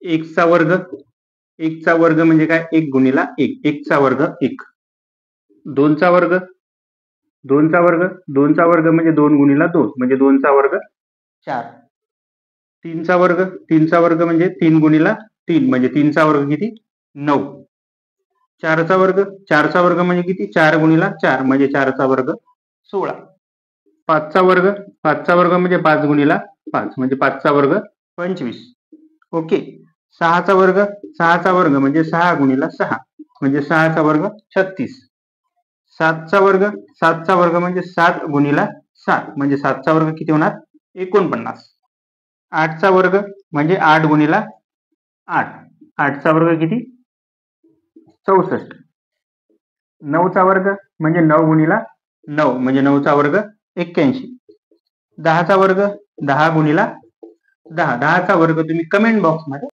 एकचा वर्ग, एकचा वर्ग म्हणजे काय, 1 गुणिला 1, एकचा वर्ग 1. दोनचा वर्ग, दोनचा वर्ग, दोनचा वर्ग म्हणजे 2 गुणिला 2 म्हणजे 2चा वर्ग 4. तीनचा वर्ग, तीनचा वर्ग म्हणजे 3 गुणिला 3 म्हणजे 3चा वर्ग किती, 9. चारचा वर्ग, चारचा वर्ग म्हणजे किती, 4 गुणिला 4 म्हणजे 4चा वर्ग 16. पाचचा वर्ग, पाचचा वर्ग म्हणजे 5 गुणिला 5 म्हणजे 5चा वर्ग 25. ओके. सहाचा वर्ग, सहाचा वर्ग म्हणजे 6 गुणिला 6 म्हणजे 6चा वर्ग 36. सातचा वर्ग, सातचा वर्ग म्हणजे 7 गुणिला 7 म्हणजे 7चा वर्ग किती होणार, 49. आठचा वर्ग म्हणजे 8 गुणिला 8, 8चा वर्ग किती, 64. नऊचा वर्ग म्हणजे 9 गुणिला 9 म्हणजे 9चा वर्ग 81. 10चा वर्ग 10 गुणिला 10, 10चा वर्ग तुम्ही कमेंट बॉक्स मध्ये